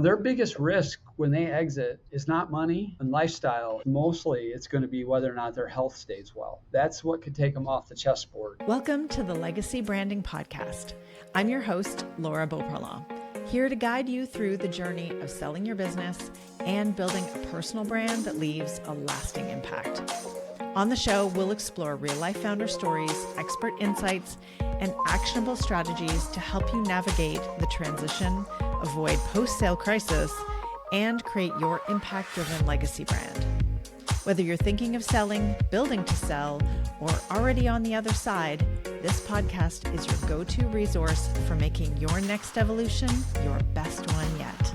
Their biggest risk when they exit is not money and lifestyle. Mostly it's going to be whether or not their health stays well. That's what could take them off the chessboard. Welcome to the Legacy Branding Podcast. I'm your host, Laura Beauprelant, here to guide you through the journey of selling your business and building a personal brand that leaves a lasting impact. On the show, we'll explore real-life founder stories, expert insights, and actionable strategies to help you navigate the transition, avoid post-sale crisis, and create your impact-driven legacy brand. Whether you're thinking of selling, building to sell, or already on the other side, this podcast is your go-to resource for making your next evolution your best one yet.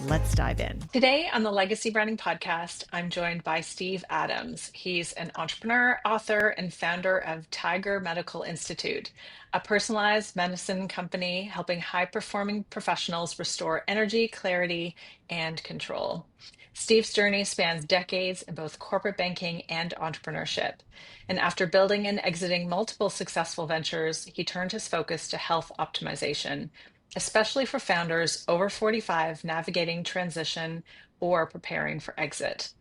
Let's dive in. Today on the Legacy Branding Podcast, I'm joined by Steve Adams. He's an entrepreneur, author, and founder of Tiger Medical Institute, a personalized medicine company helping high-performing professionals restore energy, clarity, and control. Steve's journey spans decades in both corporate banking and entrepreneurship. And after building and exiting multiple successful ventures, he turned his focus to health optimization, especially for founders over 45 navigating transition or preparing for exit.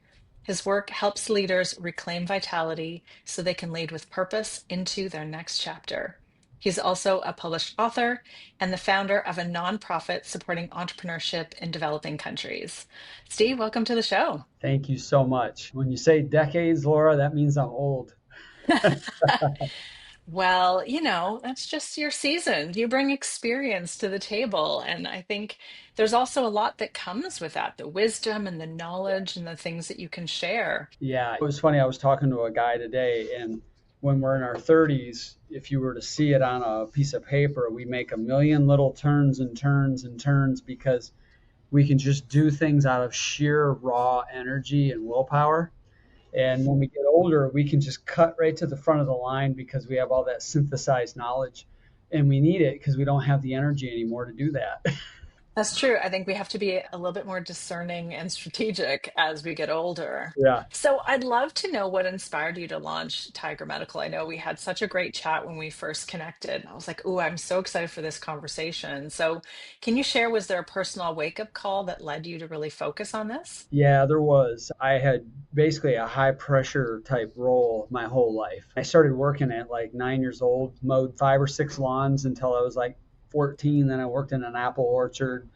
His work helps leaders reclaim vitality so they can lead with purpose into their next chapter. He's also a published author and the founder of a nonprofit supporting entrepreneurship in developing countries. Steve, welcome to the show. Thank you so much. When you say decades, Laura, that means I'm old. Well, that's just your season. You bring experience to the table. And I think there's also a lot that comes with that, the wisdom and the knowledge and the things that you can share. Yeah, it was funny. I was talking to a guy today, and when we're in our 30s, if you were to see it on a piece of paper, we make a million little turns and turns and turns because we can just do things out of sheer raw energy and willpower. And when we get older, we can just cut right to the front of the line because we have all that synthesized knowledge, and we need it because we don't have the energy anymore to do that. That's true. I think we have to be a little bit more discerning and strategic as we get older. Yeah. So I'd love to know what inspired you to launch Tiger Medical. I know we had such a great chat when we first connected. I was like, oh, I'm so excited for this conversation. So can you share, was there a personal wake-up call that led you to really focus on this? Yeah, there was. I had basically a high pressure type role my whole life. I started working at like 9 years old, mowed 5 or 6 lawns until I was like 14. Then I worked in an apple orchard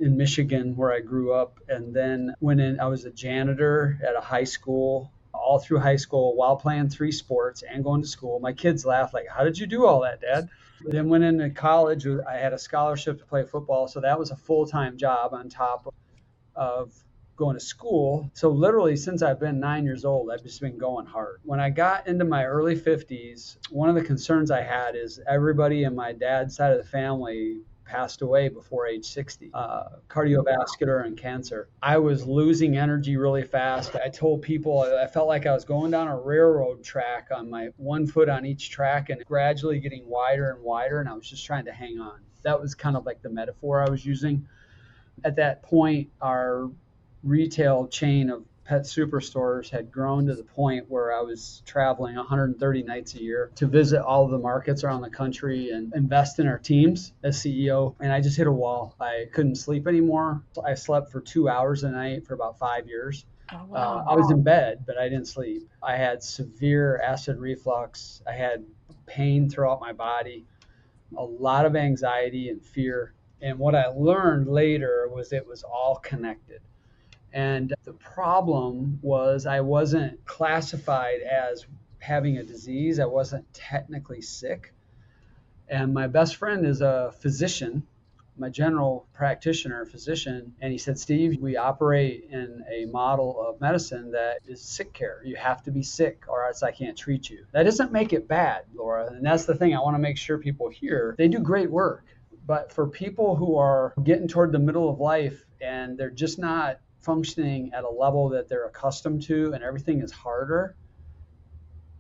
in Michigan where I grew up. And then I was a janitor at a high school all through high school while playing 3 sports and going to school. My kids laugh like, how did you do all that, Dad? Then went into college. I had a scholarship to play football. So that was a full-time job on top of going to school. So literally since I've been 9 years old, I've just been going hard. When I got into my early 50s, one of the concerns I had is everybody in my dad's side of the family passed away before age 60, cardiovascular and cancer. I was losing energy really fast. I told people I felt like I was going down a railroad track on my one foot on each track and gradually getting wider and wider, and I was just trying to hang on. That was kind of like the metaphor I was using. At that point, our retail chain of pet superstores had grown to the point where I was traveling 130 nights a year to visit all of the markets around the country and invest in our teams as CEO. And I just hit a wall. I couldn't sleep anymore. I slept for 2 hours a night for about 5 years. Oh, wow. I was in bed, but I didn't sleep. I had severe acid reflux. I had pain throughout my body, a lot of anxiety and fear. And what I learned later was it was all connected. And the problem was I wasn't classified as having a disease. I wasn't technically sick. And my best friend is a physician, my general practitioner physician. And he said, Steve, we operate in a model of medicine that is sick care. You have to be sick or else I can't treat you. That doesn't make it bad, Laura. And that's the thing I want to make sure people hear. They do great work. But for people who are getting toward the middle of life and they're just not functioning at a level that they're accustomed to and everything is harder,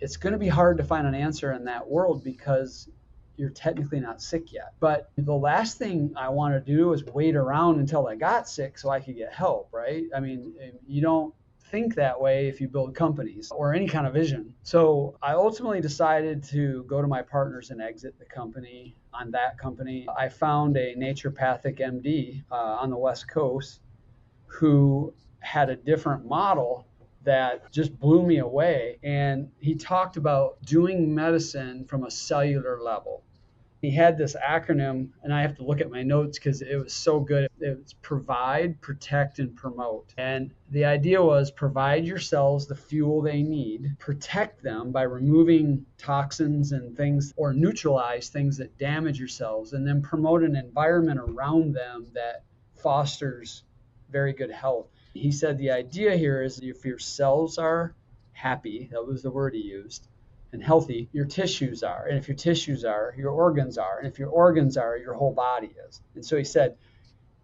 it's going to be hard to find an answer in that world because you're technically not sick yet. But the last thing I want to do is wait around until I got sick so I could get help, right? I mean, you don't think that way if you build companies or any kind of vision. So I ultimately decided to go to my partners and exit the company on that company. I found a naturopathic MD on the West Coast who had a different model that just blew me away. And he talked about doing medicine from a cellular level. He had this acronym, and I have to look at my notes because it was so good. It was provide, protect, and promote. And the idea was provide your cells the fuel they need, protect them by removing toxins and things or neutralize things that damage your cells, and then promote an environment around them that fosters very good health. He said the idea here is if your cells are happy, that was the word he used, and healthy, your tissues are. And if your tissues are, your organs are. And if your organs are, your whole body is. And so he said,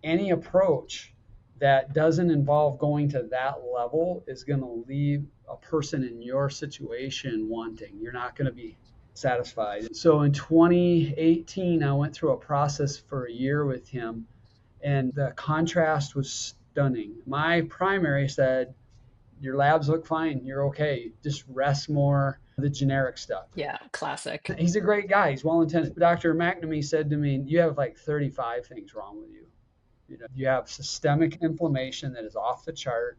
any approach that doesn't involve going to that level is going to leave a person in your situation wanting. You're not going to be satisfied. So in 2018, I went through a process for a year with him, and the contrast was stunning. My primary said, your labs look fine. You're okay. Just rest more. The generic stuff. Yeah, classic. He's a great guy. He's well intended. Dr. McNamee said to me, you have like 35 things wrong with you. You have systemic inflammation that is off the chart.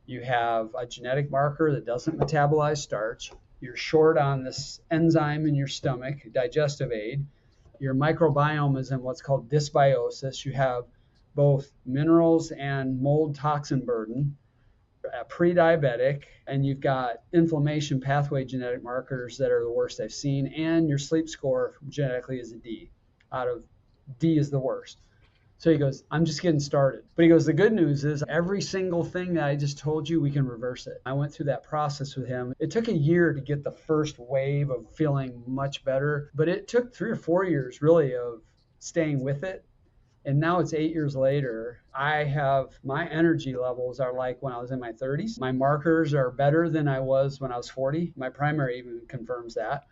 You have a genetic marker that doesn't metabolize starch. You're short on this enzyme in your stomach, digestive aid. Your microbiome is in what's called dysbiosis. You have both minerals and mold toxin burden, pre-diabetic, and you've got inflammation pathway genetic markers that are the worst I've seen, and your sleep score genetically is a D. Out of D is the worst. So he goes, I'm just getting started. But he goes, the good news is every single thing that I just told you, we can reverse it. I went through that process with him. It took a year to get the first wave of feeling much better, but it took 3 or 4 years really of staying with it. And now it's 8 years later. I have my energy levels are like when I was in my 30s. My markers are better than I was when I was 40. My primary even confirms that.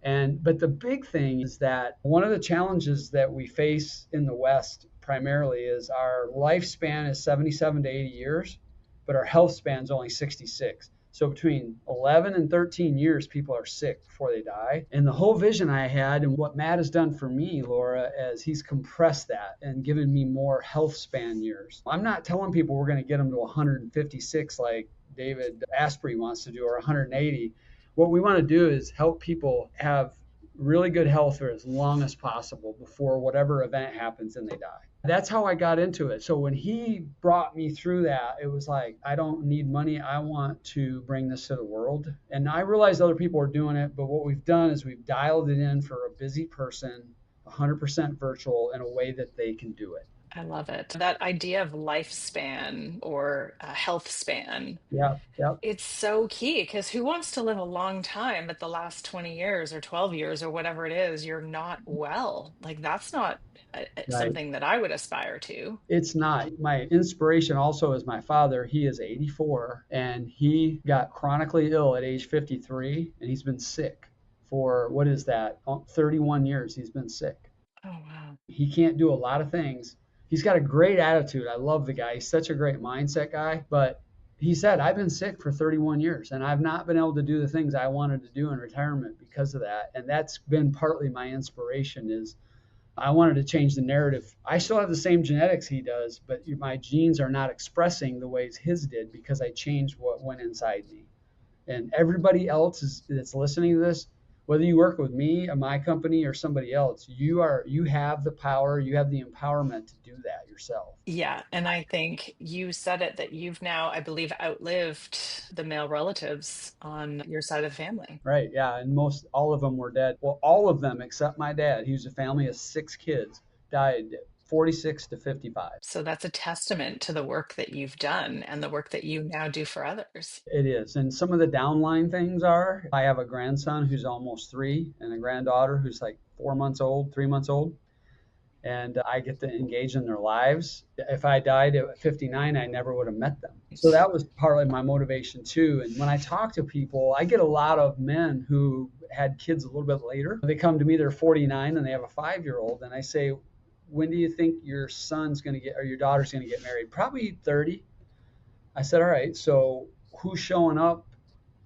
But the big thing is that one of the challenges that we face in the West primarily is our lifespan is 77 to 80 years, but our health span is only 66. So between 11 and 13 years, people are sick before they die. And the whole vision I had and what Matt has done for me, Laura, is he's compressed that and given me more health span years. I'm not telling people we're going to get them to 156 like David Asprey wants to do or 180. What we want to do is help people have really good health for as long as possible before whatever event happens and they die. That's how I got into it. So when he brought me through that, it was like, I don't need money. I want to bring this to the world. And I realized other people are doing it, but what we've done is we've dialed it in for a busy person, 100% virtual in a way that they can do it. I love it. That idea of lifespan or health span, Yeah, yeah, it's so key because who wants to live a long time, but the last 20 years or 12 years or whatever it is, you're not well? Like, that's not right. something that I would aspire to. It's not. My inspiration also is my father. He is 84 and he got chronically ill at age 53 and he's been sick for what is that? 31 years he's been sick. Oh, wow. He can't do a lot of things. He's got a great attitude. I love the guy. He's such a great mindset guy, but he said, I've been sick for 31 years and I've not been able to do the things I wanted to do in retirement because of that. And that's been partly my inspiration is I wanted to change the narrative. I still have the same genetics he does, but my genes are not expressing the ways his did because I changed what went inside me. And everybody else that's listening to this, whether you work with me, or my company, or somebody else, you have the power, you have the empowerment to do that yourself. Yeah. And I think you said it that you've now, I believe, outlived the male relatives on your side of the family. Right? Yeah. And most all of them were dead. Well, all of them except my dad. He was a family of 6 kids. Died 46 to 55. So that's a testament to the work that you've done and the work that you now do for others. It is. And some of the downline things are I have a grandson who's almost 3 and a granddaughter who's like 4 months old, 3 months old. And I get to engage in their lives. If I died at 59, I never would have met them. So that was partly my motivation too. And when I talk to people, I get a lot of men who had kids a little bit later. They come to me, they're 49 and they have a 5-year-old. And I say, when do you think your son's going to get or your daughter's going to get married? Probably 30. I said, all right, so who's showing up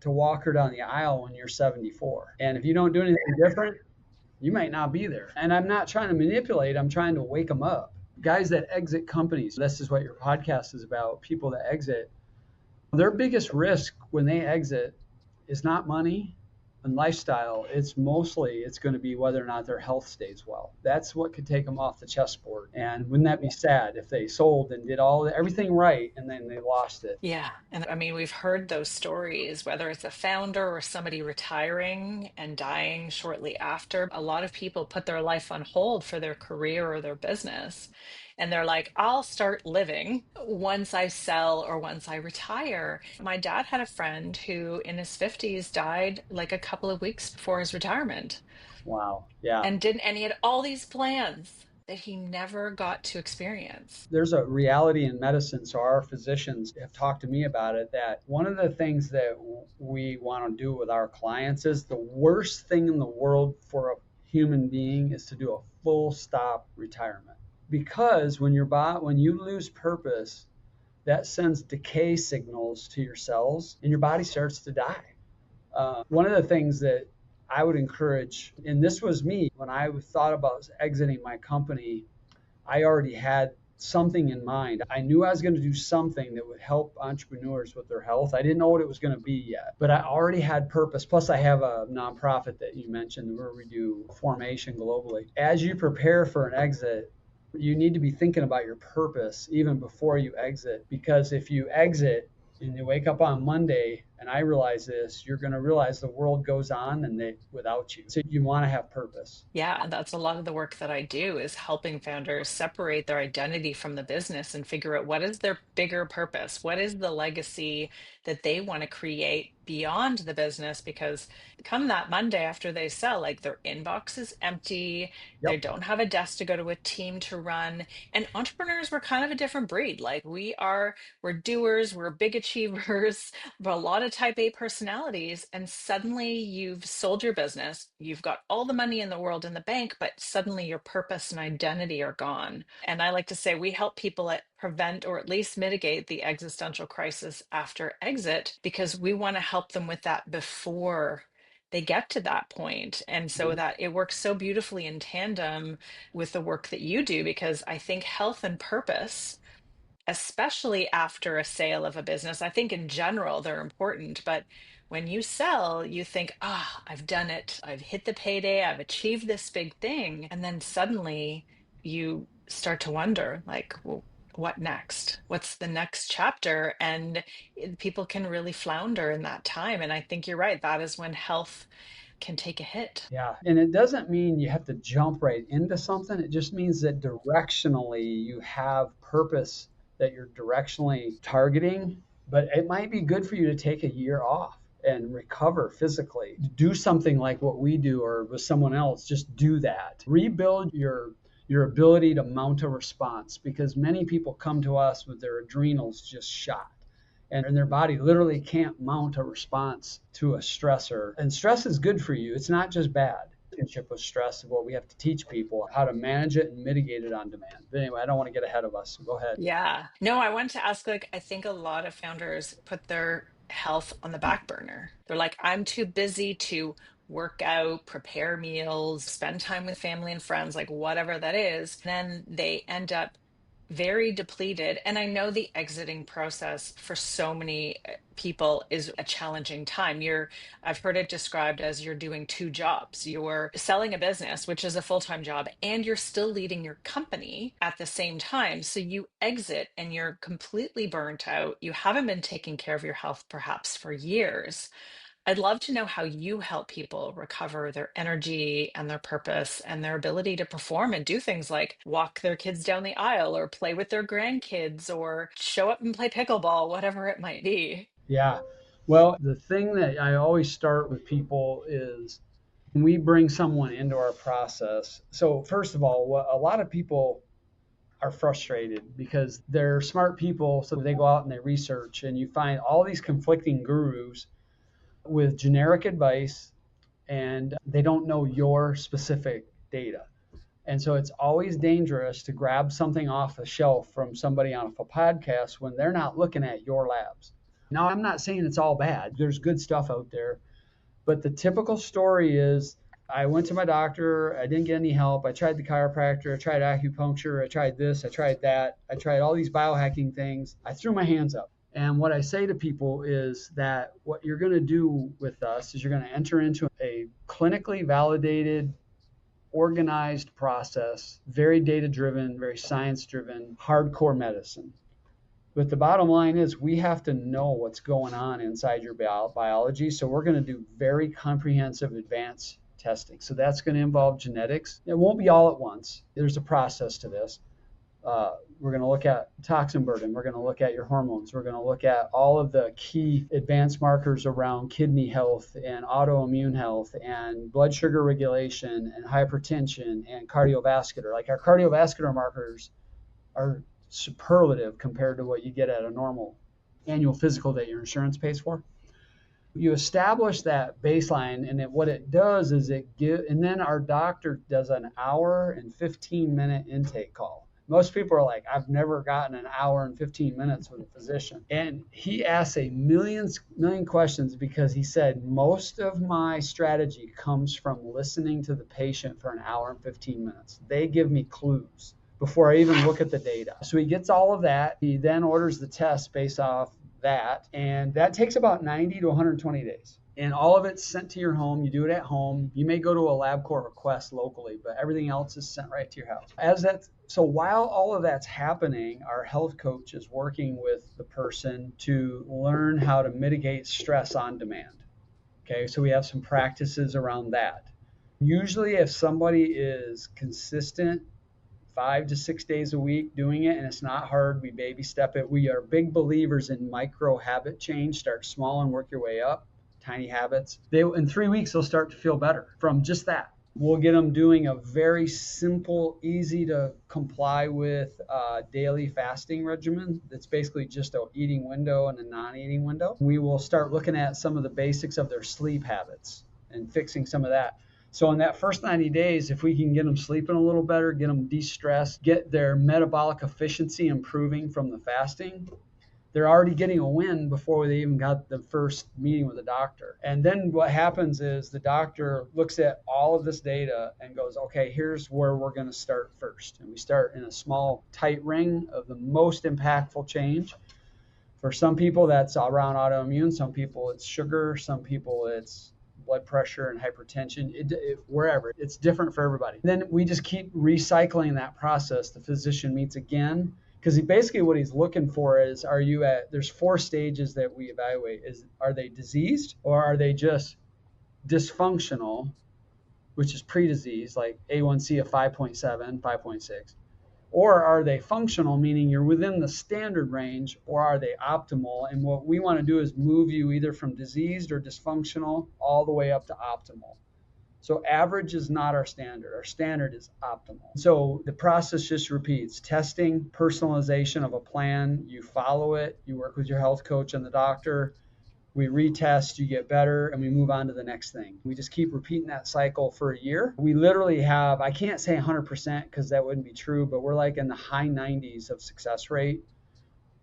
to walk her down the aisle when you're 74? And if you don't do anything different, You might not be there. And I'm not trying to manipulate, I'm trying to wake them up. Guys that exit companies, this is what your podcast is about, people that exit, their biggest risk when they exit is not money and lifestyle. It's going to be whether or not their health stays well. That's what could take them off the chessboard. And wouldn't that be sad if they sold and did everything right and then they lost it? Yeah. And I mean, we've heard those stories, whether it's a founder or somebody retiring and dying shortly after. A lot of people put their life on hold for their career or their business. And they're like, I'll start living once I sell or once I retire. My dad had a friend who in his 50s died like a couple of weeks before his retirement Wow. Yeah. and he had all these plans that he never got to experience. There's a reality in medicine. So our physicians have talked to me about it, that one of the things that we want to do with our clients is the worst thing in the world for a human being is to do a full stop retirement. Because when you lose purpose, that sends decay signals to your cells and your body starts to die. One of the things that I would encourage, and this was me when I thought about exiting my company, I already had something in mind. I knew I was going to do something that would help entrepreneurs with their health. I didn't know what it was going to be yet, but I already had purpose. Plus, I have a nonprofit that you mentioned where we do formation globally. As you prepare for an exit, you need to be thinking about your purpose even before you exit, because if you exit and you wake up on Monday, and I realize this, you're going to realize the world goes on without you. So you want to have purpose. Yeah, and that's a lot of the work that I do is helping founders separate their identity from the business and figure out what is their bigger purpose? What is the legacy that they want to create beyond the business? Because come that Monday after they sell, like their inbox is empty, they Yep. don't have a desk to go to, a team to run. And entrepreneurs, we're kind of a different breed. Like we're doers, we're big achievers, but a lot of type A personalities, and suddenly you've sold your business, you've got all the money in the world in the bank, but suddenly your purpose and identity are gone. And I like to say we help people prevent or at least mitigate the existential crisis after exit because we want to help them with that before they get to that point. And so that it works so beautifully in tandem with the work that you do, because I think health and purpose, especially after a sale of a business. I think in general they're important, but when you sell, you think, ah, I've done it. I've hit the payday. I've achieved this big thing. And then suddenly you start to wonder, like, well, what next? What's the next chapter? And people can really flounder in that time. And I think you're right. That is when health can take a hit. Yeah. And it doesn't mean you have to jump right into something. It just means that directionally you have purpose that you're directionally targeting. But it might be good for you to take a year off and recover physically. Do something like what we do or with someone else. Just do that. Rebuild your ability to mount a response, because many people come to us with their adrenals just shot and their body literally can't mount a response to a stressor. And stress is good for you. It's not just bad. Relationship with stress is what we have to teach people how to manage it and mitigate it on demand. But anyway, I don't want to get ahead of us. So go ahead. Yeah. No, I wanted to ask, like, I think a lot of founders put their health on the back burner. They're like, I'm too busy to work out, prepare meals, spend time with family and friends, like whatever that is. Then they end up very depleted. And I know the exiting process for so many people is a challenging time. I've heard it described as you're doing two jobs. You're selling a business, which is a full-time job, and you're still leading your company at the same time. So you exit and you're completely burnt out. You haven't been taking care of your health perhaps for years. I'd love to know how you help people recover their energy and their purpose and their ability to perform and do things like walk their kids down the aisle or play with their grandkids or show up and play pickleball, whatever it might be. Yeah. Well, the thing that I always start with people is when we bring someone into our process. So, first of all, a lot of people are frustrated because they're smart people. So they go out and they research, and you find all these conflicting gurus with generic advice, and they don't know your specific data. And so it's always dangerous to grab something off a shelf from somebody on a podcast when they're not looking at your labs. Now, I'm not saying it's all bad. There's good stuff out there. But the typical story is I went to my doctor. I didn't get any help. I tried the chiropractor. I tried acupuncture. I tried this. I tried that. I tried all these biohacking things. I threw my hands up. And what I say to people is that what you're going to do with us is you're going to enter into a clinically validated, organized process, very data driven, very science driven, hardcore medicine. But the bottom line is we have to know what's going on inside your biology. So we're going to do very comprehensive advanced testing. So that's going to involve genetics. It won't be all at once. There's a process to this. We're going to look at toxin burden. We're going to look at your hormones. We're going to look at all of the key advanced markers around kidney health and autoimmune health and blood sugar regulation and hypertension and cardiovascular. Like our cardiovascular markers are superlative compared to what you get at a normal annual physical that your insurance pays for. You establish that baseline, and what it does is and then our doctor does an hour and 15-minute intake call. Most people are like, I've never gotten an hour and 15 minutes with a physician. And he asks a million questions because he said, most of my strategy comes from listening to the patient for an hour and 15 minutes. They give me clues before I even look at the data. So he gets all of that. He then orders the test based off that. And that takes about 90 to 120 days. And all of it's sent to your home. You do it at home. You may go to a LabCorp request locally, but everything else is sent right to your house. So while all of that's happening, our health coach is working with the person to learn how to mitigate stress on demand. Okay, so we have some practices around that. Usually if somebody is consistent 5 to 6 days a week doing it, and it's not hard, we baby step it. We are big believers in micro habit change. Start small and work your way up. Tiny habits. In 3 weeks, they'll start to feel better from just that. We'll get them doing a very simple, easy to comply with daily fasting regimen. That's basically just an eating window and a non-eating window. We will start looking at some of the basics of their sleep habits and fixing some of that. So in that first 90 days, if we can get them sleeping a little better, get them de-stressed, get their metabolic efficiency improving from the fasting, they're already getting a win before they even got the first meeting with the doctor. And then what happens is the doctor looks at all of this data and goes, okay, here's where we're going to start first. And we start in a small, tight ring of the most impactful change. For some people, that's around autoimmune. Some people, it's sugar. Some people, it's blood pressure and hypertension, wherever. It's different for everybody. Then we just keep recycling that process. The physician meets again. Because basically what he's looking for is, there's 4 stages that we evaluate. Are they diseased, or are they just dysfunctional, which is pre-disease, like A1C of 5.7, 5.6? Or are they functional, meaning you're within the standard range, or are they optimal? And what we want to do is move you either from diseased or dysfunctional all the way up to optimal. So average is not our standard. Our standard is optimal. So the process just repeats. Testing, personalization of a plan. You follow it. You work with your health coach and the doctor. We retest, you get better, and we move on to the next thing. We just keep repeating that cycle for a year. We literally have, I can't say 100% because that wouldn't be true, but we're like in the high 90s of success rate.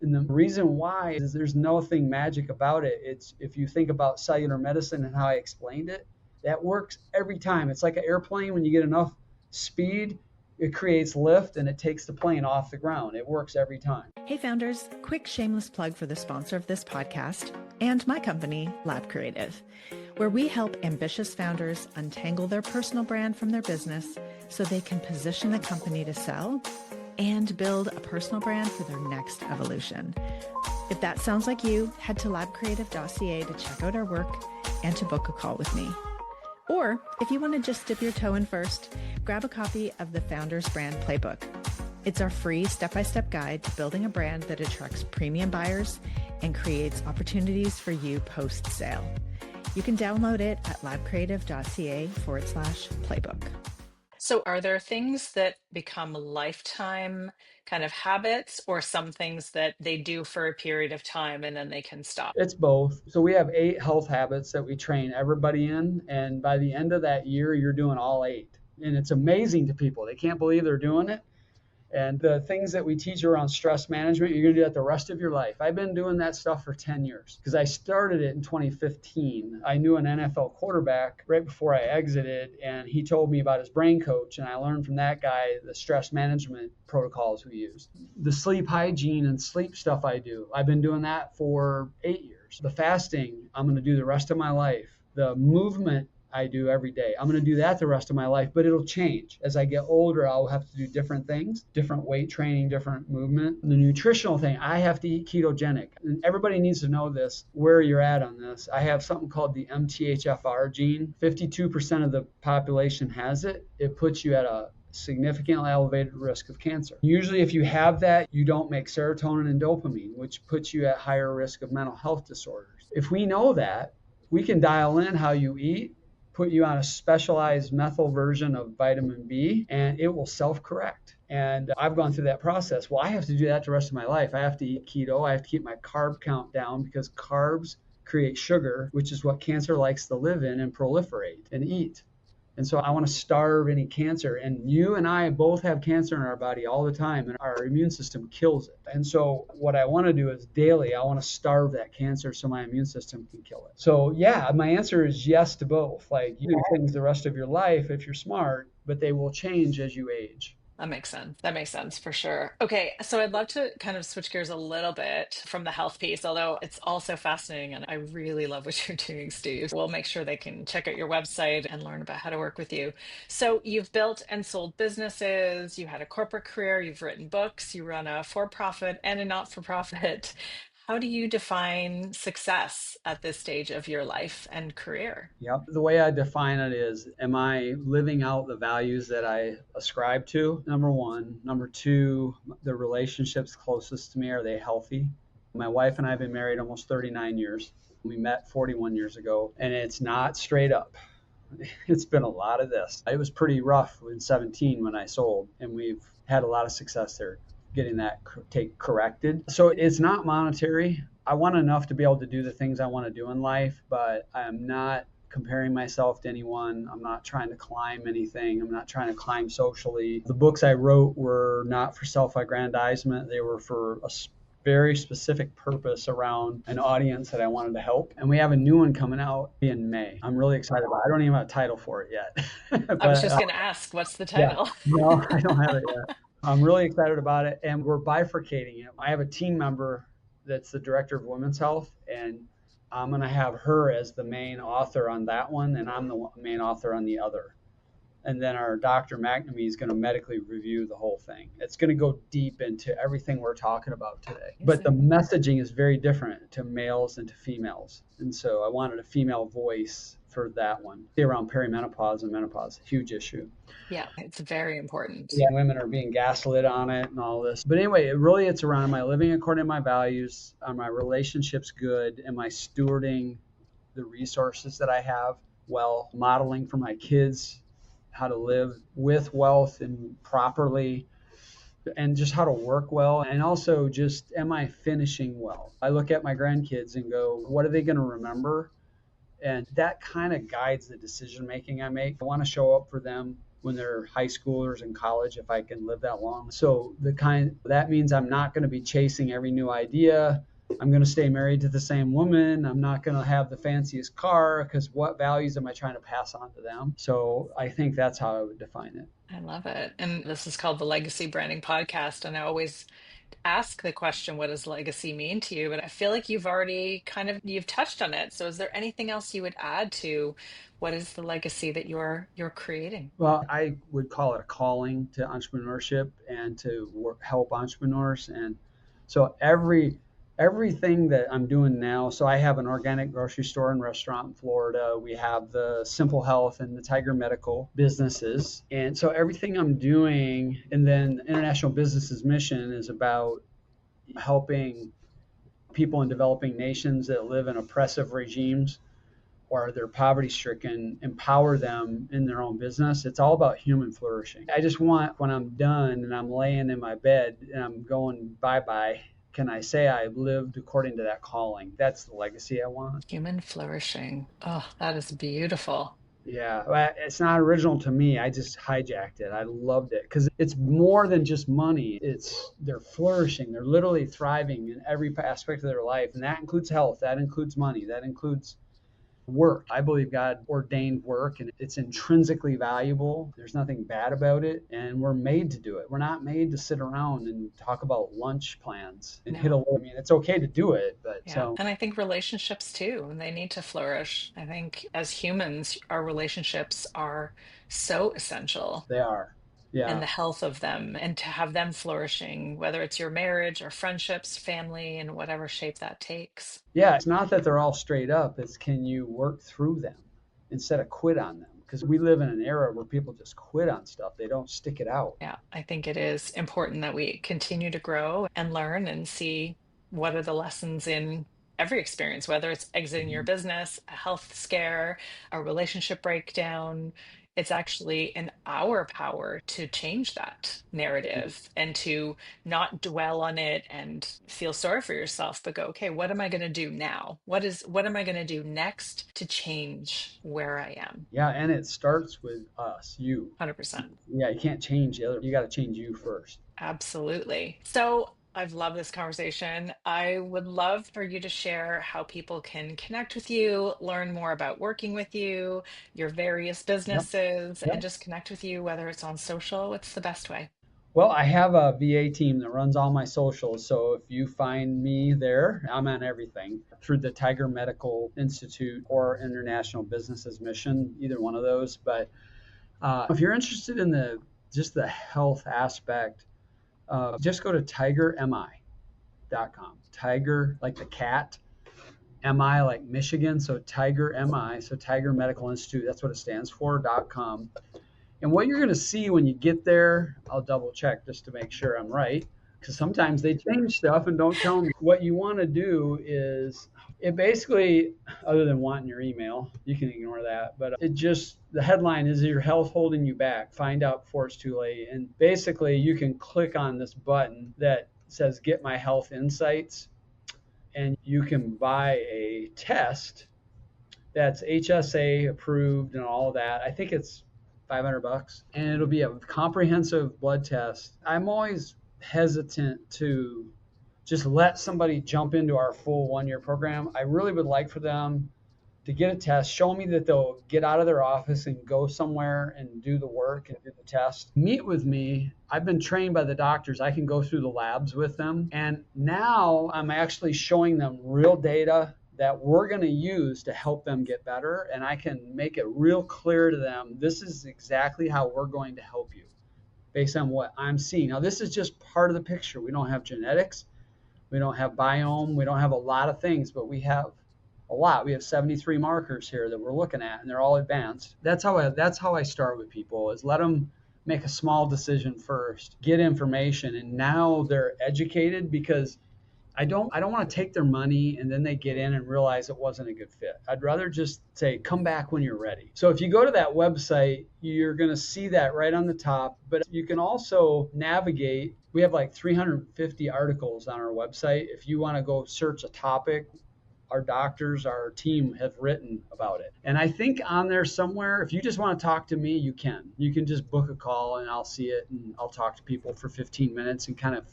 And the reason why is there's nothing magic about it. It's, if you think about cellular medicine and how I explained it, that works every time. It's like an airplane. When you get enough speed, it creates lift and it takes the plane off the ground. It works every time. Hey founders, quick shameless plug for the sponsor of this podcast and my company, Lab Creative, where we help ambitious founders untangle their personal brand from their business so they can position the company to sell and build a personal brand for their next evolution. If that sounds like you, head to labcreative.ca to check out our work and to book a call with me. Or if you want to just dip your toe in first, grab a copy of the Founders Brand Playbook. It's our free step-by-step guide to building a brand that attracts premium buyers and creates opportunities for you post-sale. You can download it at labcreative.ca/playbook. So are there things that become lifetime kind of habits, or some things that they do for a period of time and then they can stop? It's both. So we have 8 health habits that we train everybody in. And by the end of that year, you're doing all 8. And it's amazing to people. They can't believe they're doing it. And the things that we teach around stress management, you're going to do that the rest of your life. I've been doing that stuff for 10 years because I started it in 2015. I knew an NFL quarterback right before I exited, and he told me about his brain coach. And I learned from that guy the stress management protocols we use. The sleep hygiene and sleep stuff I do, I've been doing that for 8 years. The fasting, I'm going to do the rest of my life. The movement I do every day, I'm going to do that the rest of my life, but it'll change. As I get older, I'll have to do different things, different weight training, different movement. The nutritional thing, I have to eat ketogenic. And everybody needs to know this, where you're at on this. I have something called the MTHFR gene. 52% of the population has it. It puts you at a significantly elevated risk of cancer. Usually, if you have that, you don't make serotonin and dopamine, which puts you at higher risk of mental health disorders. If we know that, we can dial in how you eat, put you on a specialized methyl version of vitamin B, and it will self-correct. And I've gone through that process. Well, I have to do that the rest of my life. I have to eat keto. I have to keep my carb count down because carbs create sugar, which is what cancer likes to live in and proliferate and eat. And so I want to starve any cancer. And you and I both have cancer in our body all the time, and our immune system kills it. And so what I want to do is daily, I want to starve that cancer so my immune system can kill it. So yeah, my answer is yes to both. Like, you do things the rest of your life if you're smart, but they will change as you age. That makes sense. That makes sense for sure. Okay, so I'd love to kind of switch gears a little bit from the health piece, although it's also fascinating and I really love what you're doing, Steve. We'll make sure they can check out your website and learn about how to work with you. So you've built and sold businesses, you had a corporate career, you've written books, you run a for-profit and a not-for-profit. How do you define success at this stage of your life and career? Yep. The way I define it is, am I living out the values that I ascribe to? Number one. Number two, the relationships closest to me, are they healthy? My wife and I have been married almost 39 years. We met 41 years ago, and it's not straight up. It's been a lot of this. It was pretty rough in 17 when I sold, and we've had a lot of success there getting that take corrected. So it's not monetary. I want enough to be able to do the things I want to do in life, but I'm not comparing myself to anyone. I'm not trying to climb anything. I'm not trying to climb socially. The books I wrote were not for self-aggrandizement. They were for a very specific purpose around an audience that I wanted to help. And we have a new one coming out in May. I'm really excited about it. I don't even have a title for it yet. I was but just going to ask, what's the yeah, title? no, I don't have it yet. I'm really excited about it. And we're bifurcating it. I have a team member that's the director of women's health, and I'm going to have her as the main author on that one, and I'm the main author on the other. And then our Dr. McNamee is going to medically review the whole thing. It's going to go deep into everything we're talking about today. But the messaging is very different to males and to females. And so I wanted a female voice for that one. Around perimenopause and menopause, huge issue. Yeah, it's very important. Yeah, women are being gaslit on it and all this. But anyway, it's around, am I living according to my values? Are my relationships good? Am I stewarding the resources that I have well? Modeling for my kids how to live with wealth and properly, and just how to work well. And also, just, am I finishing well? I look at my grandkids and go, what are they going to remember? And that kind of guides the decision making I make. I want to show up for them when they're high schoolers in college, if I can live that long. So that means I'm not going to be chasing every new idea. I'm going to stay married to the same woman. I'm not going to have the fanciest car, because what values am I trying to pass on to them? So I think that's how I would define it. I love it. And this is called the Legacy Branding Podcast. And I always ask the question, what does legacy mean to you? But I feel like you've already you've touched on it. So is there anything else you would add to what is the legacy that you're creating? Well, I would call it a calling to entrepreneurship and to help entrepreneurs. And so everything that I'm doing now, so I have an organic grocery store and restaurant in Florida. We have the Simple Health and the Tiger Medical businesses. And so everything I'm doing, and then International Business's mission is about helping people in developing nations that live in oppressive regimes or they're poverty stricken, empower them in their own business. It's all about human flourishing. I just want, when I'm done and I'm laying in my bed and I'm going bye-bye, can I say I lived according to that calling? That's the legacy I want. Human flourishing. Oh, that is beautiful. Yeah, well, it's not original to me. I just hijacked it. I loved it because it's more than just money. It's they're flourishing. They're literally thriving in every aspect of their life, and that includes health. That includes money. That includes work. I believe God ordained work and it's intrinsically valuable. There's nothing bad about it. And we're made to do it. We're not made to sit around and talk about lunch plans and hit a, No. I mean, it's okay to do it, but Yeah. so And I think relationships too, they need to flourish. I think as humans, our relationships are so essential they are. and Yeah. the health of them and to have them flourishing, whether it's your marriage or friendships, family, in whatever shape that takes. Yeah. It's not that they're all straight up. It's can you work through them instead of quit on them? Because we live in an era where people just quit on stuff. They don't stick it out. Yeah, I think it is important that we continue to grow and learn and see what are the lessons in every experience, whether it's exiting your business, a health scare, a relationship breakdown. It's actually in our power to change that narrative and to not dwell on it and feel sorry for yourself, but go, okay, what am I going to do now? What am I going to do next to change where I am? Yeah. And it starts with us, you. 100%. Yeah. You can't change the other. You got to change you first. Absolutely. So I've loved this conversation. I would love for you to share how people can connect with you, learn more about working with you, your various Yep. businesses, and Yep. just connect with you, whether it's on social. What's the best way? Well, I have a VA team that runs all my socials. So if you find me there, I'm on everything through the Tiger Medical Institute or International Businesses Mission, either one of those. But if you're interested in the just the health aspect, just go to tigermi.com. Tiger like the cat, MI like Michigan. So Tiger MI, so Tiger Medical Institute, that's what it stands for.com. And what you're going to see when you get there, I'll double check just to make sure I'm right, because sometimes they change stuff and don't tell me. What you want to do is it basically, other than wanting your email, you can ignore that, but it just, the headline is your health holding you back? Find out before it's too late. And basically, you can click on this button that says Get My Health Insights, and you can buy a test that's HSA approved and all of that. I think it's $500 and it'll be a comprehensive blood test. I'm always hesitant to just let somebody jump into our full 1 year program. I really would like for them to get a test, show me that they'll get out of their office and go somewhere and do the work and do the test. Meet with me. I've been trained by the doctors. I can go through the labs with them. And now I'm actually showing them real data that we're going to use to help them get better. And I can make it real clear to them, this is exactly how we're going to help you based on what I'm seeing. Now, this is just part of the picture. We don't have genetics. We don't have biome. We don't have a lot of things, but we have a lot. We have 73 markers here that we're looking at, and they're all advanced. That's how I start with people, is let them make a small decision first, get information, and now they're educated, because I don't want to take their money and then they get in and realize it wasn't a good fit. I'd rather just say, come back when you're ready. So if you go to that website, you're going to see that right on the top, but you can also navigate. We have like 350 articles on our website. If you want to go search a topic, our doctors, our team have written about it. And I think on there somewhere, if you just want to talk to me, you can. You can just book a call and I'll see it and I'll talk to people for 15 minutes and kind of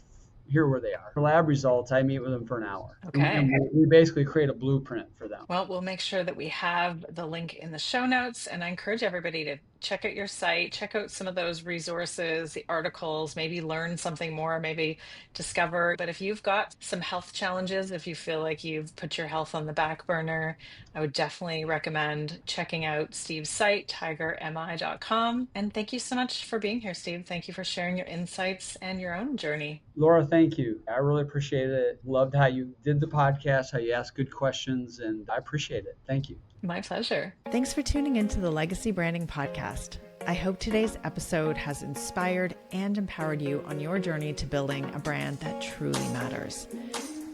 hear where they are. For lab results, I meet with them for an hour. Okay. And we basically create a blueprint for them. Well, we'll make sure that we have the link in the show notes, and I encourage everybody to check out your site, check out some of those resources, the articles, maybe learn something more, maybe discover. But if you've got some health challenges, if you feel like you've put your health on the back burner, I would definitely recommend checking out Steve's site, tigermi.com. And thank you so much for being here, Steve. Thank you for sharing your insights and your own journey. Laura, thank you. I really appreciate it. Loved how you did the podcast, how you asked good questions, and I appreciate it. Thank you. My pleasure. Thanks for tuning into the Legacy Branding Podcast. I hope today's episode has inspired and empowered you on your journey to building a brand that truly matters.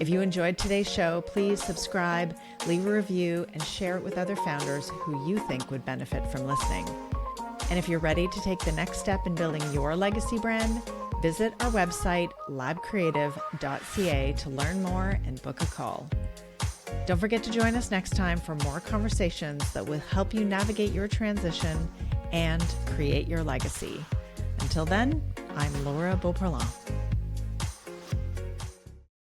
If you enjoyed today's show, please subscribe, leave a review, and share it with other founders who you think would benefit from listening. And if you're ready to take the next step in building your legacy brand, visit our website, labcreative.ca, to learn more and book a call. Don't forget to join us next time for more conversations that will help you navigate your transition and create your legacy. Until then, I'm Laura Beauparlant.